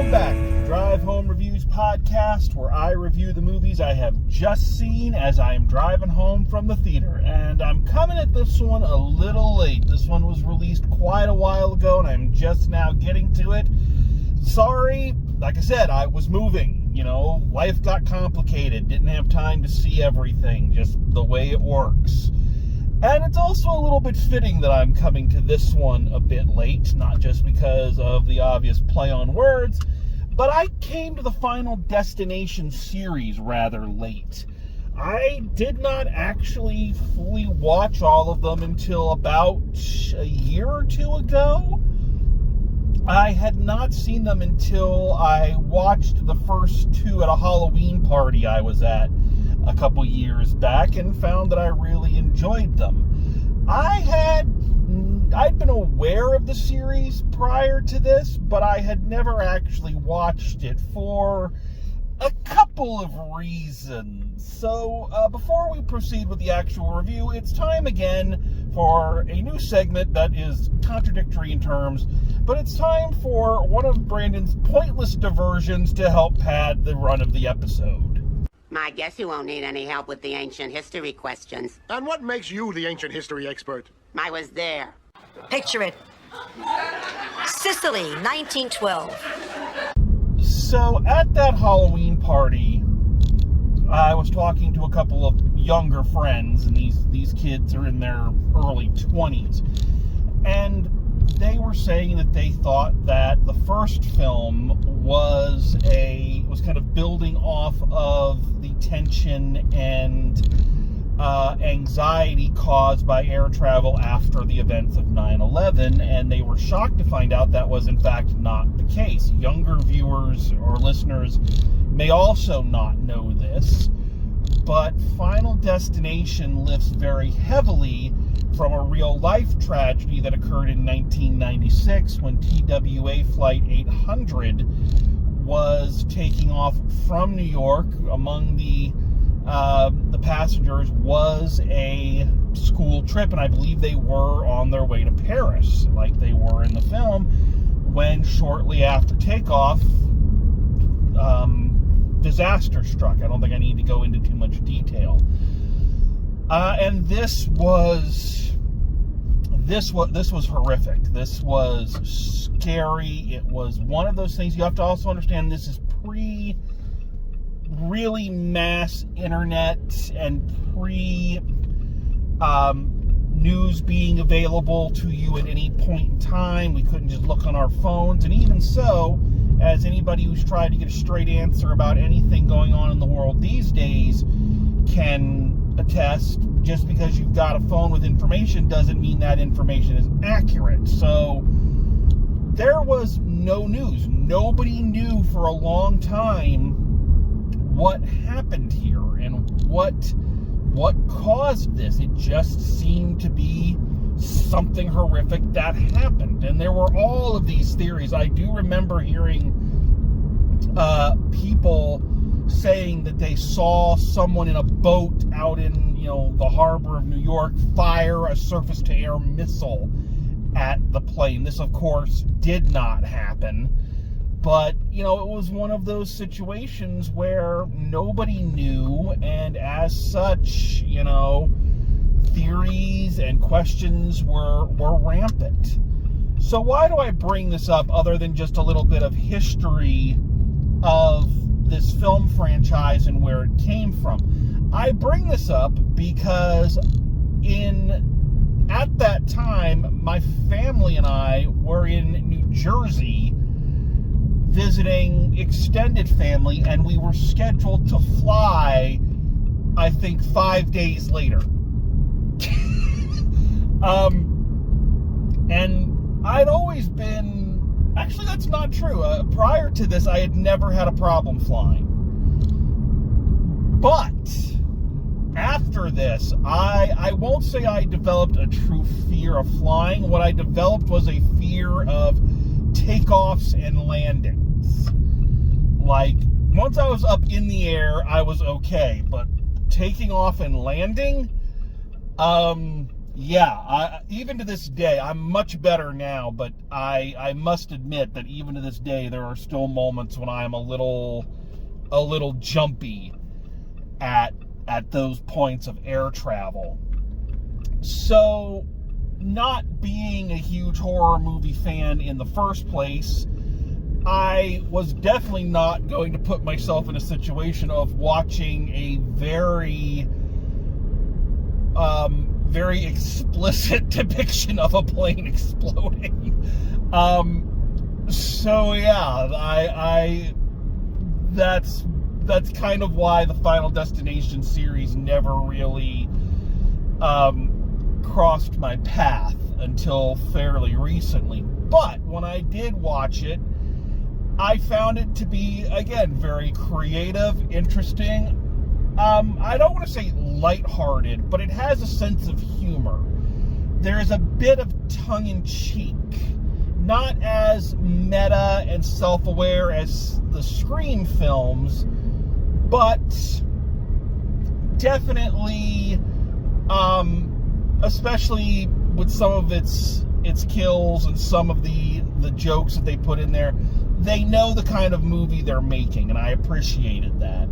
Welcome back to the Drive Home Reviews podcast, where I review the movies I have just seen as I am driving home from the theater. And I'm coming at this one a little late. This one was released quite a while ago, and I'm just now getting to it. Sorry, like I said, I was moving. Life got complicated. Didn't have time to see everything, just the way it works. And it's also a little bit fitting that I'm coming to this one a bit late, not just because of the obvious play on words, but I came to the Final Destination series rather late. I did not actually fully watch all of them until about a year or two ago. I had not seen them until I watched the first two at a Halloween party I was at a couple years back and found that I really enjoyed them. I'd been aware of the series prior to this, but I had never actually watched it for a couple of reasons. So before we proceed with the actual review, it's time again for a new segment that is contradictory in terms, but it's time for one of Brandon's pointless diversions to help pad the run of the episode. I guess you won't need any help with the ancient history questions. And what makes you the ancient history expert? I was there. Picture it. Sicily, 1912. So at that Halloween party, I was talking to a couple of younger friends, and these kids are in their early 20s. And they were saying that they thought that the first film was kind of building off of the tension and anxiety caused by air travel after the events of 9/11, and they were shocked to find out that was in fact not the case. Younger viewers or listeners may also not know this, but Final Destination lifts very heavily from a real-life tragedy that occurred in 1996 when TWA Flight 800 was taking off from New York. Among the passengers was a school trip, and I believe they were on their way to Paris, like they were in the film, when shortly after takeoff, disaster struck. I don't think I need to go into too much detail. And this was horrific. This was scary. It was one of those things you have to also understand. This is really mass internet and news being available to you at any point in time. We couldn't just look on our phones. And even so, as anybody who's tried to get a straight answer about anything going on in the world these days can attest, just because you've got a phone with information doesn't mean that information is accurate. So there was no news. Nobody knew for a long time what happened here and what caused this. It just seemed to be something horrific that happened. And there were all of these theories. I do remember hearing people saying that they saw someone in a boat out in, the harbor of New York fire a surface-to-air missile at the plane. This, of course, did not happen. But, it was one of those situations where nobody knew, and as such, theories and questions were rampant. So why do I bring this up other than just a little bit of history of this film franchise and where it came from? I bring this up because at that time, my family and I were in New Jersey visiting extended family, and we were scheduled to fly, I think, 5 days later. And I'd always been... Actually, that's not true. Prior to this, I had never had a problem flying. But after this, I won't say I developed a true fear of flying. What I developed was a fear of takeoffs and landings. Like, once I was up in the air, I was okay. But taking off and landing, Even to this day, I'm much better now, but I must admit that even to this day, there are still moments when I'm a little jumpy at those points of air travel. So, not being a huge horror movie fan in the first place, I was definitely not going to put myself in a situation of watching a very explicit depiction of a plane exploding. That's kind of why the Final Destination series never really crossed my path until fairly recently. But when I did watch it, I found it to be, again, very creative, interesting. I don't want to say lighthearted, but it has a sense of humor. There's a bit of tongue-in-cheek, not as meta and self-aware as the Scream films, but definitely, especially with some of its kills and some of the jokes that they put in there, they know the kind of movie they're making, and I appreciated that.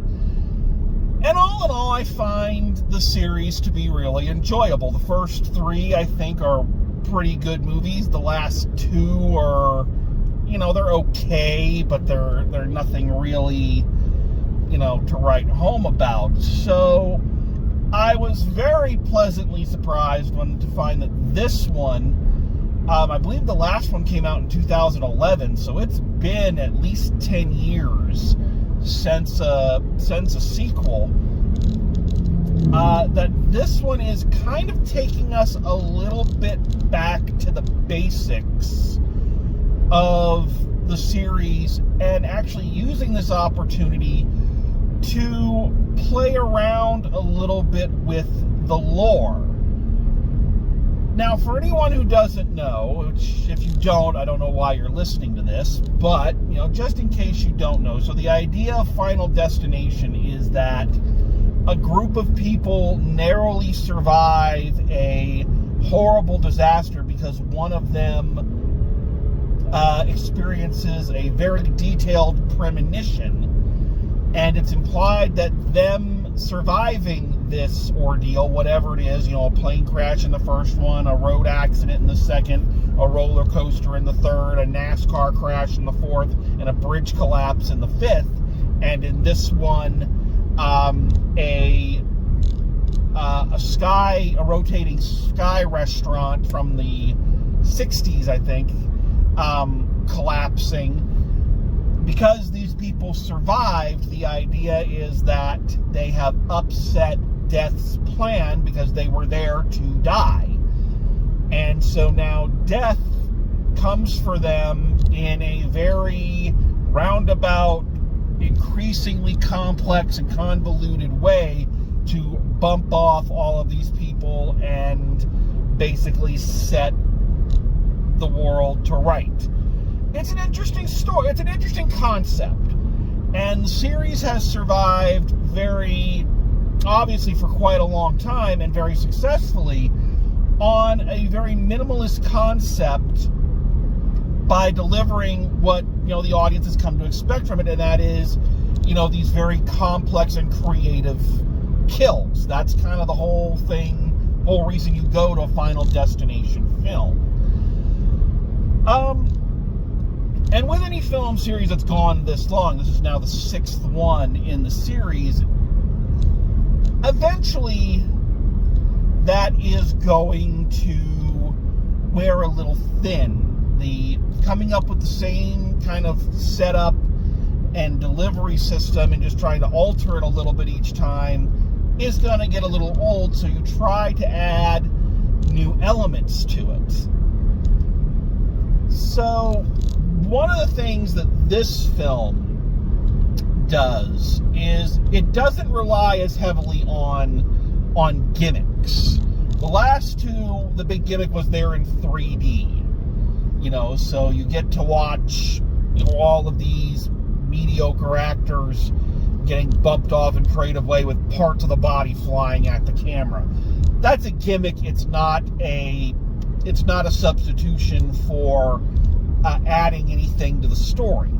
And all in all, I find the series to be really enjoyable. The first 3, I think, are pretty good movies. The last 2 are, they're okay, but they're nothing really, to write home about. So I was very pleasantly surprised to find that this one, I believe the last one came out in 2011, so it's been at least 10 years since a sequel. That this one is kind of taking us a little bit back to the basics of the series and actually using this opportunity to play around a little bit with the lore. Now, for anyone who doesn't know, which if you don't, I don't know why you're listening to this, but, just in case you don't know, so the idea of Final Destination is that a group of people narrowly survive a horrible disaster because one of them experiences a very detailed premonition, and it's implied that them surviving this ordeal, whatever it is, a plane crash in the first one, a road accident in the second, a roller coaster in the third, a NASCAR crash in the fourth, and a bridge collapse in the fifth, and in this one, a rotating sky restaurant from the 60s, I think, collapsing. Because these people survived, the idea is that they have upset Death's plan because they were there to die. And so now Death comes for them in a very roundabout, increasingly complex and convoluted way to bump off all of these people and basically set the world to right. It's an interesting story. It's an interesting concept. And the series has survived very, obviously for quite a long time and very successfully on a very minimalist concept by delivering what, the audience has come to expect from it, and that is, these very complex and creative kills. That's kind of the whole reason you go to a Final Destination film. And with any film series that's gone this long, this is now the 6th one in the series, eventually that is going to wear a little thin. The coming up with the same kind of setup and delivery system and just trying to alter it a little bit each time is going to get a little old, so you try to add new elements to it. So one of the things that this film does is it doesn't rely as heavily on gimmicks. The last two, the big gimmick was there in 3D. So you get to watch all of these mediocre actors getting bumped off and prayed away with parts of the body flying at the camera. That's a gimmick. It's not a substitution for adding anything to the story.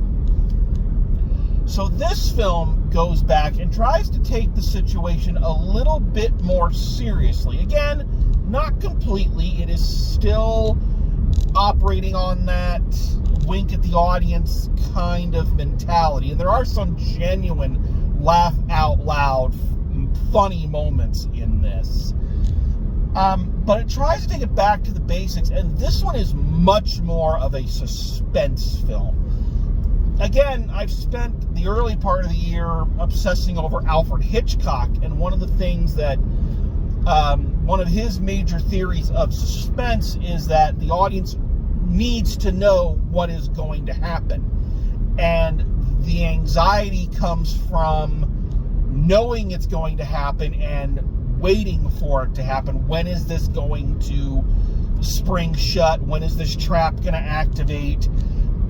So this film goes back and tries to take the situation a little bit more seriously. Again, not completely. It is still operating on that wink at the audience kind of mentality. And there are some genuine laugh out loud funny moments in this. But it tries to take it back to the basics, and this one is much more of a suspense film. Again, I've spent the early part of the year obsessing over Alfred Hitchcock, and one of the things that, one of his major theories of suspense is that the audience needs to know what is going to happen. And the anxiety comes from knowing it's going to happen and waiting for it to happen. When is this going to spring shut? When is this trap going to activate?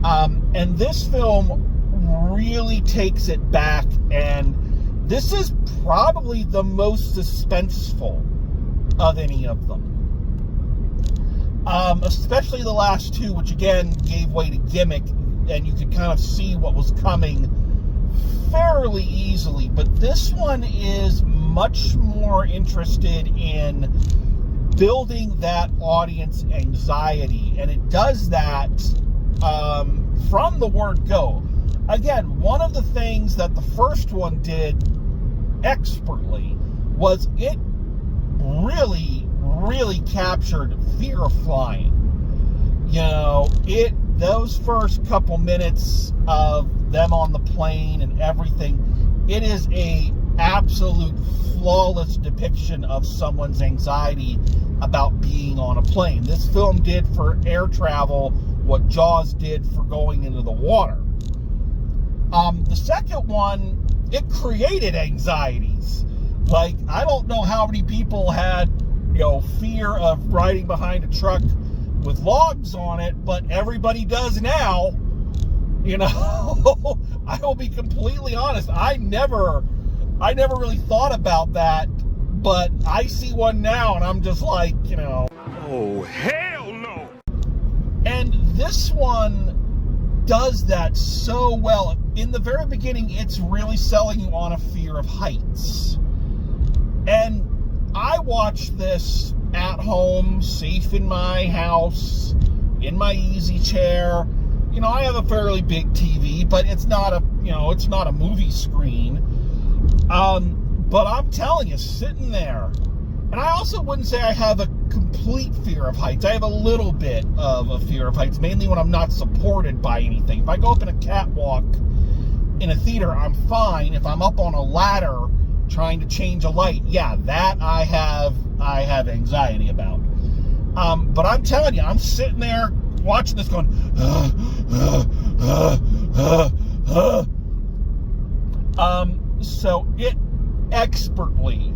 And this film really takes it back, and this is probably the most suspenseful of any of them. Especially the last two, which again gave way to gimmick, and you could kind of see what was coming fairly easily. But this one is much more interested in building that audience anxiety, and it does that from the word go. Again, one of the things that the first one did expertly was it really captured fear of flying. You know, those first couple minutes of them on the plane and everything, it is a absolute flawless depiction of someone's anxiety about being on a plane. This film did for air travel what Jaws did for going into the water. The second one, it created anxieties. Like, I don't know how many people had, fear of riding behind a truck with logs on it, but everybody does now. I will be completely honest. I never really thought about that, but I see one now and I'm just like, Oh, hell no! And this one does that so well. In the very beginning, it's really selling you on a fear of heights. And I watched this at home, safe in my house, in my easy chair. I have a fairly big TV, but it's not a movie screen. But I'm telling you, sitting there, and I also wouldn't say I have a complete fear of heights. I have a little bit of a fear of heights, mainly when I'm not supported by anything. If I go up in a catwalk in a theater, I'm fine. If I'm up on a ladder trying to change a light, yeah, that I have anxiety about. But I'm telling you, I'm sitting there watching this going, so it expertly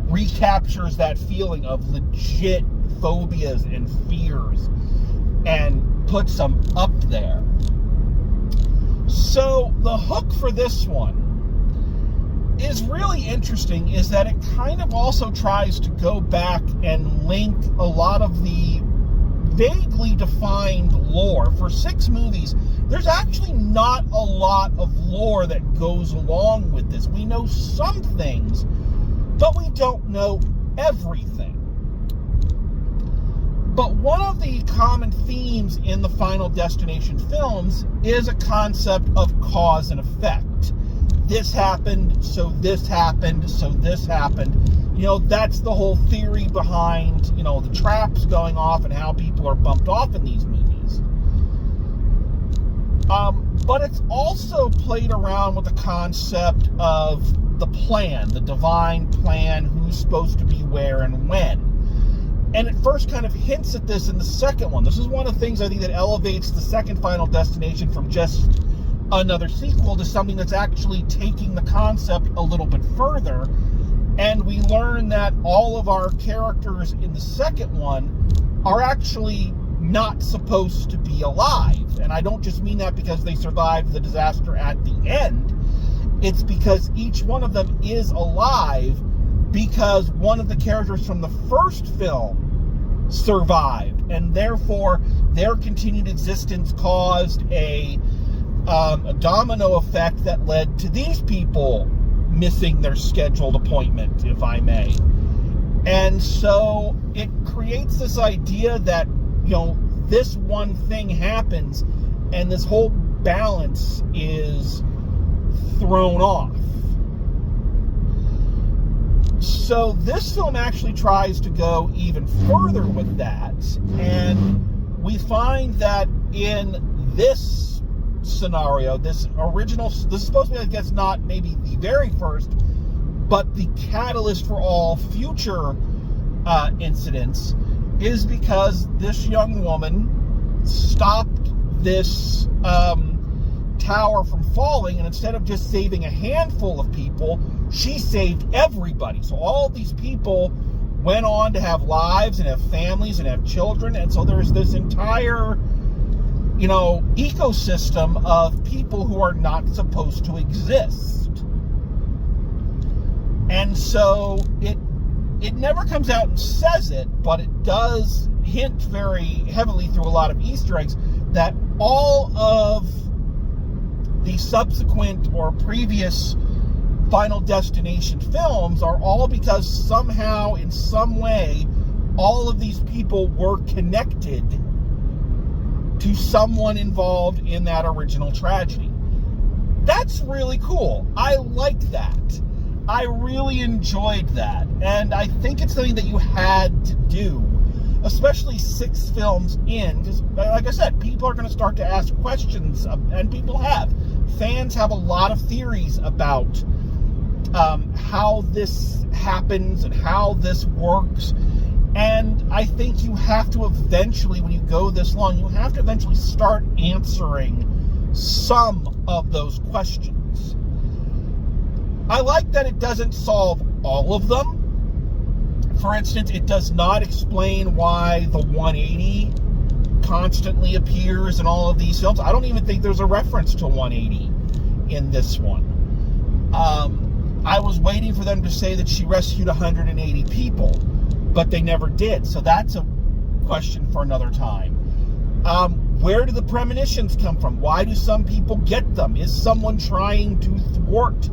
recaptures that feeling of legit phobias and fears and puts them up there. So the hook for this one is really interesting, is that it kind of also tries to go back and link a lot of the vaguely defined lore. For 6 movies, there's actually not a lot of lore that goes along with this. We know some things, but we don't know everything. But one of the common themes in the Final Destination films is a concept of cause and effect. This happened, so this happened, so this happened. That's the whole theory behind, the traps going off and how people are bumped off in these movies. But it's also played around with the concept of the plan, the divine plan, who's supposed to be where and when. And it first kind of hints at this in the second one. This is one of the things I think that elevates the second Final Destination from just another sequel to something that's actually taking the concept a little bit further. And we learn that all of our characters in the second one are actually not supposed to be alive. And I don't just mean that because they survived the disaster at the end. It's because each one of them is alive because one of the characters from the first film survived, and therefore their continued existence caused a domino effect that led to these people missing their scheduled appointment, if I may. And so it creates this idea that, this one thing happens and this whole balance is thrown off. So this film actually tries to go even further with that, and we find that in this scenario, this is supposed to be, I guess, not maybe the very first, but the catalyst for all future incidents, is because this young woman stopped this tower from falling, and instead of just saving a handful of people, she saved everybody. So all these people went on to have lives and have families and have children, and so there's this entire ecosystem of people who are not supposed to exist. And so it never comes out and says it, but it does hint very heavily through a lot of Easter eggs that all of the subsequent or previous Final Destination films are all because somehow, in some way, all of these people were connected to someone involved in that original tragedy. That's really cool. I like that. I really enjoyed that. And I think it's something that you had to do, especially 6 films in, because, like I said, people are going to start to ask questions, and people have. Fans have a lot of theories about how this happens and how this works. And I think you have to eventually, when you go this long, you have to eventually start answering some of those questions. I like that it doesn't solve all of them. For instance, it does not explain why the 180 constantly appears in all of these films. I don't even think there's a reference to 180 in this one. I was waiting for them to say that she rescued 180 people, but they never did. So that's a question for another time. Where do the premonitions come from? Why do some people get them? Is someone trying to thwart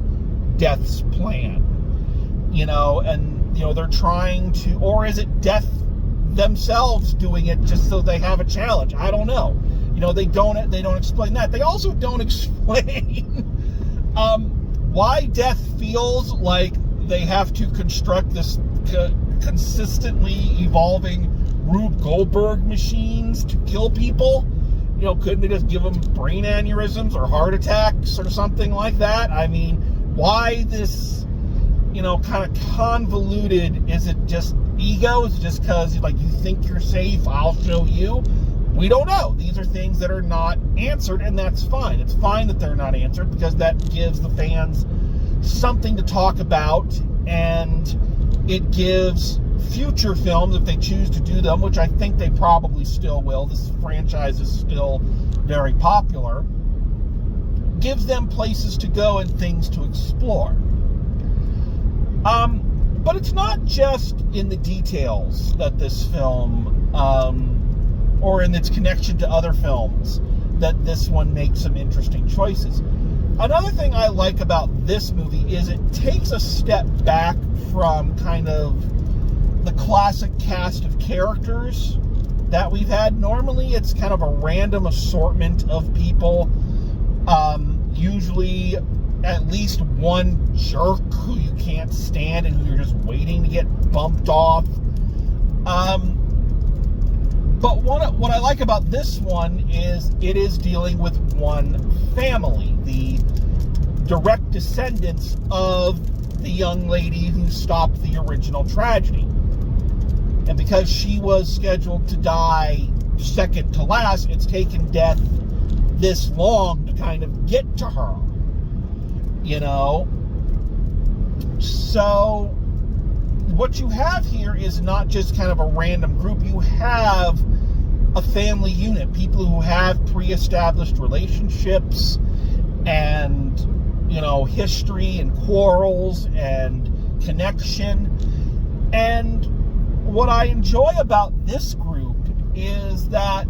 Death's plan? They're trying to, or is it Death themselves doing it just so they have a challenge? I don't know. They don't explain that. They also don't explain why Death feels like they have to construct this consistently evolving Rube Goldberg machines to kill people. Couldn't they just give them brain aneurysms or heart attacks or something like that? I mean, why this, kind of convoluted? Is it just ego? Is it just because, you think you're safe, I'll show you? We don't know. These are things that are not answered, and that's fine. It's fine that they're not answered, because that gives the fans something to talk about, and it gives future films, if they choose to do them, which I think they probably still will, this franchise is still very popular, gives them places to go and things to explore. But it's not just in the details that this film, or in its connection to other films, that this one makes some interesting choices. Another thing I like about this movie is it takes a step back from kind of the classic cast of characters that we've had. Normally, it's kind of a random assortment of people, usually at least one jerk who you can't stand and who you're just waiting to get bumped off. But what I like about this one is it is dealing with one family, the direct descendants of the young lady who stopped the original tragedy. And because she was scheduled to die second to last, it's taken Death this long to kind of get to her. So what you have here is not just kind of a random group. You have a family unit, people who have pre-established relationships and history and quarrels and connection. And what I enjoy about this group is that,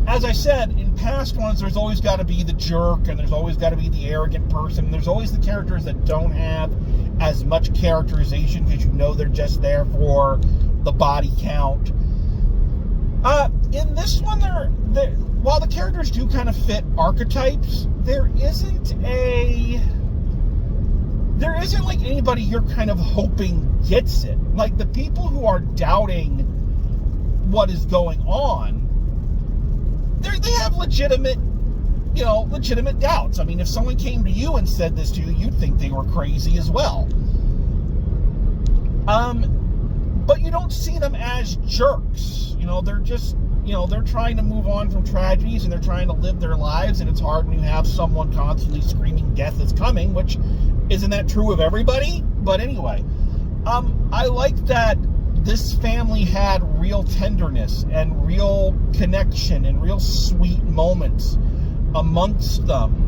as I said, in past ones, there's always got to be the jerk, and there's always got to be the arrogant person, and there's always the characters that don't have as much characterization because they're just there for the body count. In this one, while the characters do kind of fit archetypes, there isn't like anybody you're kind of hoping gets it. Like, the people who are doubting what is going on, they have legitimate doubts. I mean, if someone came to you and said this to you, you'd think they were crazy as well. But you don't see them as jerks. They're just, they're trying to move on from tragedies, and they're trying to live their lives, and it's hard when you have someone constantly screaming death is coming, which isn't that true of everybody? But anyway, I like that this family had real tenderness and real connection and real sweet moments amongst them.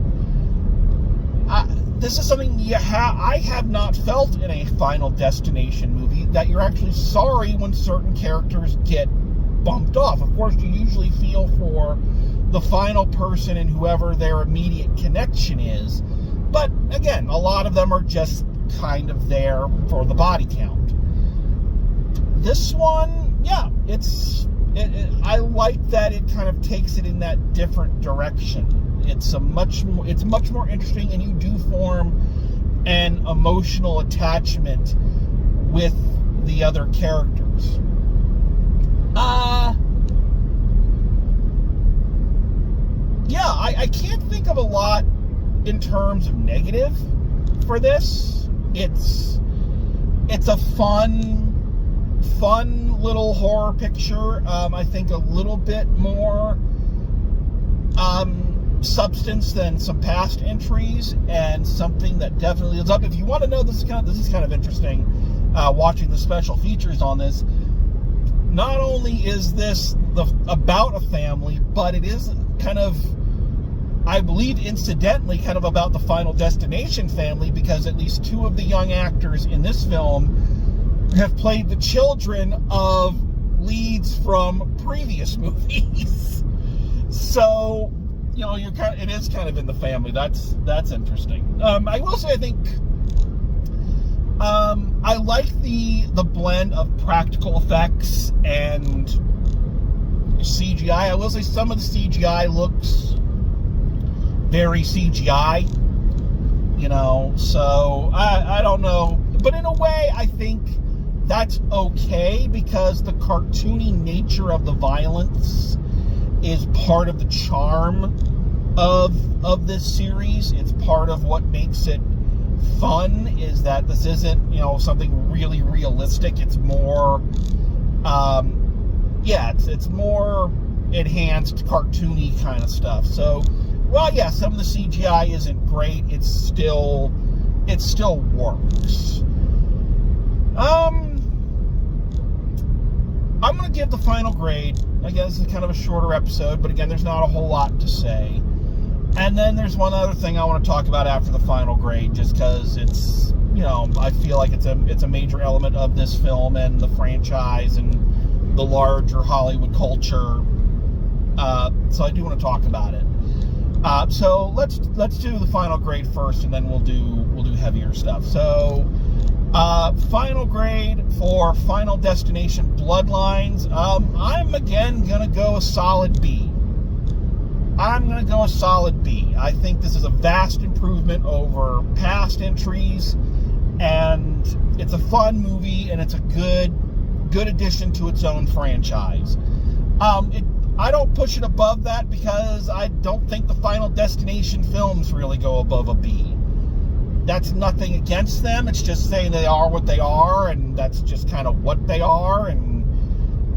This is something I have not felt in a Final Destination movie, that you're actually sorry when certain characters get bumped off. Of course, you usually feel for the final person and whoever their immediate connection is. But again, a lot of them are just kind of there for the body count. This one, yeah, I like that it kind of takes it in that different direction. It's much more interesting, and you do form an emotional attachment with the other characters. I can't think of a lot in terms of negative for this. It's a fun little horror picture. I think a little bit more substance than some past entries, and something that definitely is up. If you want to know, this is kind of interesting. Watching the special features on this, not only is this about a family, but it is kind of, I believe, incidentally, kind of about the Final Destination family, because at least two of the young actors in this film have played the children of leads from previous movies. So, it is kind of in the family. That's interesting. I will say, I think I like the blend of practical effects and CGI. I will say some of the CGI looks very CGI, so I don't know. But in a way, I think that's okay, because the cartoony nature of the violence is part of the charm of this series. It's part of what makes it fun, is that this isn't, something really realistic. It's more, it's more enhanced, cartoony kind of stuff. So, well, yeah, some of the CGI isn't great. It still works. I'm going to give the final grade. I guess it's kind of a shorter episode, but again, there's not a whole lot to say. And then there's one other thing I want to talk about after the final grade, just because it's, I feel like it's a major element of this film and the franchise and the larger Hollywood culture. So I do want to talk about it. So let's do the final grade first, and then we'll do heavier stuff. So final grade for Final Destination Bloodlines. I'm again gonna go a solid B. I think this is a vast improvement over past entries, and it's a fun movie, and it's a good addition to its own franchise. I don't push it above that, because I don't think the Final Destination films really go above a B. That's nothing against them. It's just saying they are what they are, and that's just kind of what they are. And,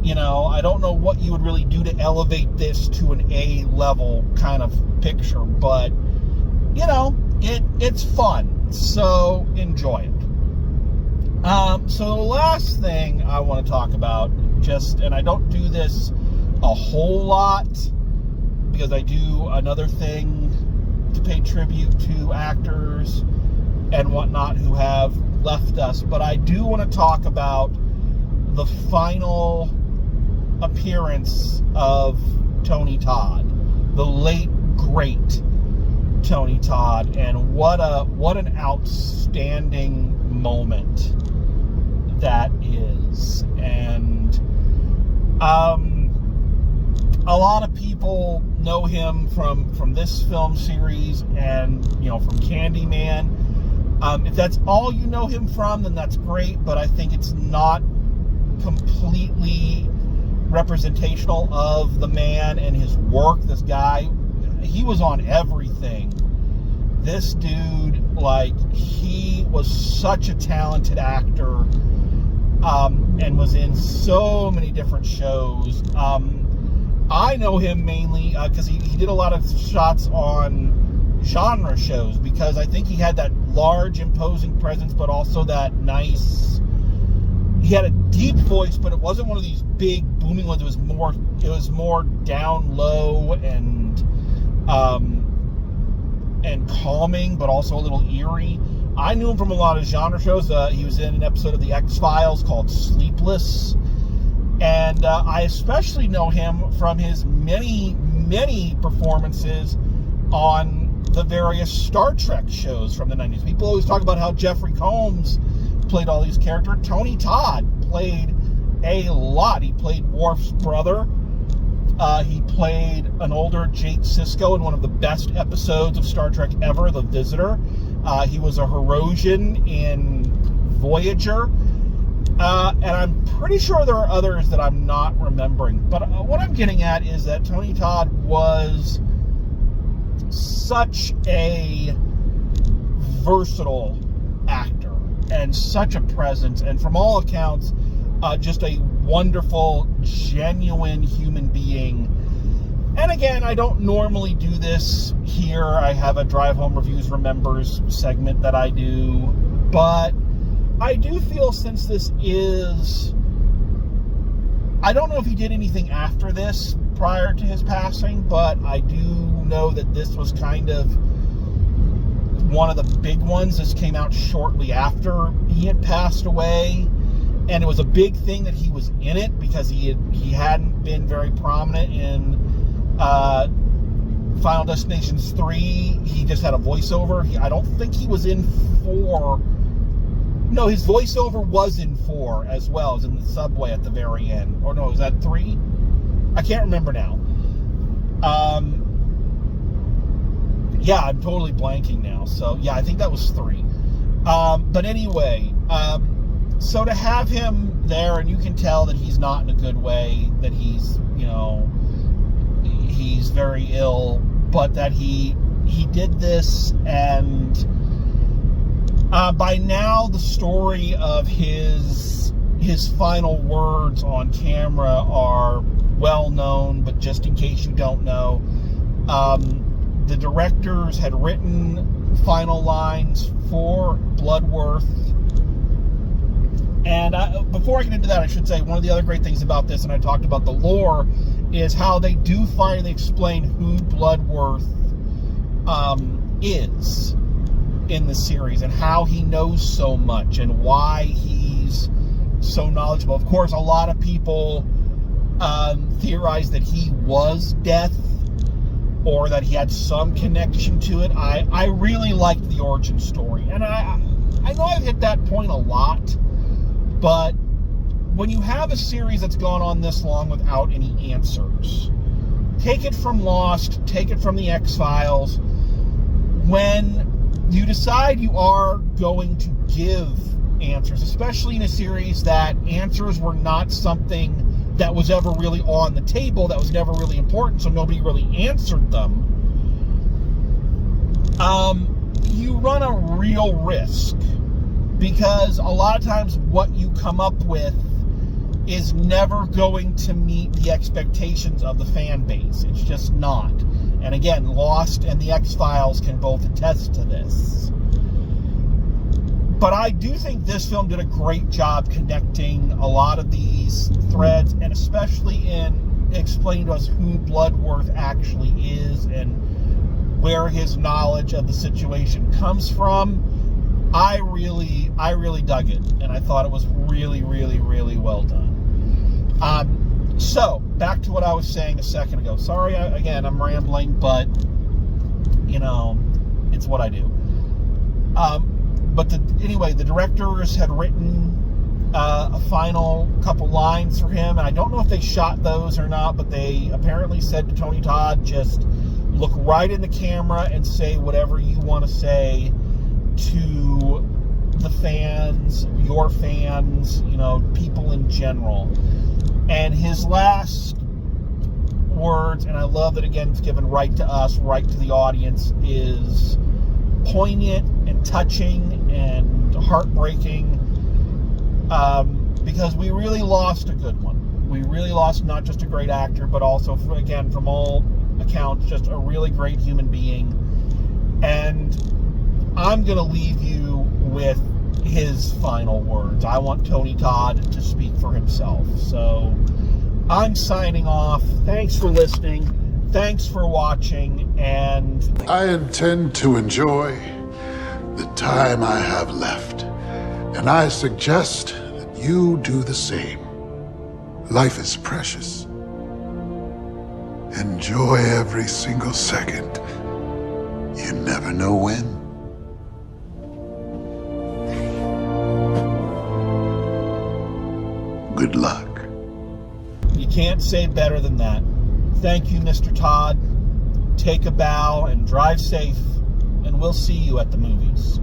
I don't know what you would really do to elevate this to an A-level kind of picture, but, it's fun. So enjoy it. So the last thing I want to talk about, and I don't do this a whole lot, because I do another thing to pay tribute to actors and whatnot who have left us, but I do want to talk about the final appearance of Tony Todd, the late great Tony Todd, and what an outstanding moment that is. And a lot of people know him from this film series and, you know, from Candyman. If that's all you know him from, then that's great, but I think it's not completely representational of the man and his work. This guy, he was on everything. This dude, like, he was such a talented actor, and was in so many different shows. I know him mainly because he did a lot of shots on genre shows, because I think he had that large, imposing presence, but also that nice, he had a deep voice, but it wasn't one of these big booming ones. It was more down low and calming, but also a little eerie. I knew him from a lot of genre shows. He was in an episode of The X-Files called Sleepless. And I especially know him from his many, many performances on the various Star Trek shows from the 90s. People always talk about how Jeffrey Combs played all these characters. Tony Todd played a lot. He played Worf's brother. He played an older Jake Sisko in one of the best episodes of Star Trek ever, The Visitor. He was a Herosian in Voyager. And I'm pretty sure there are others that I'm not remembering. But what I'm getting at is that Tony Todd was such a versatile actor and such a presence, and from all accounts, just a wonderful, genuine human being. And again, I don't normally do this here. I have a Drive Home Reviews Remembers segment that I do, but I do feel, since this is, I don't know if he did anything after this prior to his passing, but I do know that this was kind of one of the big ones. This came out shortly after he had passed away, and it was a big thing that he was in it, because he hadn't been very prominent in Final Destinations 3. He just had a voiceover. I don't think he was in 4. No, his voiceover was in 4 as well, as in the subway at the very end. Or no, was that 3? I can't remember now. Yeah, I'm totally blanking now. So, yeah, I think that was 3. But anyway, so to have him there, and you can tell that he's not in a good way, that he's, you know, he's very ill, but that he did this, and by now the story of his final words on camera are well known, but just in case you don't know, the directors had written final lines for Bloodworth. And before I get into that, I should say one of the other great things about this, and I talked about the lore, is how they do finally explain who Bloodworth is in the series, and how he knows so much, and why he's so knowledgeable. Of course, a lot of people theorize that he was Death, or that he had some connection to it. I really liked the origin story, and I know I've hit that point a lot, but when you have a series that's gone on this long without any answers, take it from Lost, take it from the X-Files, when you decide you are going to give answers, especially in a series that answers were not something that was ever really on the table, that was never really important, so nobody really answered them, you run a real risk, because a lot of times what you come up with is never going to meet the expectations of the fan base. It's just not. And again, Lost and the X-Files can both attest to this. But I do think this film did a great job connecting a lot of these threads, and especially in explaining to us who Bloodworth actually is, and where his knowledge of the situation comes from. I really dug it, and I thought it was really, really, really well done. So, back to what I was saying a second ago. Sorry, again, I'm rambling, but, you know, it's what I do. Anyway, the directors had written a final couple lines for him, and I don't know if they shot those or not, but they apparently said to Tony Todd, just look right in the camera and say whatever you want to say to the fans, your fans, you know, people in general. And his last words, and I love that again, it's given right to us, right to the audience, is poignant and touching and heartbreaking, because we really lost a good one. We really lost not just a great actor, but also, again, from all accounts, just a really great human being. And I'm going to leave you with his final words. I want Tony Todd to speak for himself. So I'm signing off. Thanks for listening. Thanks for watching. And I intend to enjoy the time I have left, and I suggest that you do the same. Life is precious. Enjoy every single second. You never know when. Good luck. You can't say better than that. Thank you, Mr. Todd. Take a bow and drive safe, and we'll see you at the movies.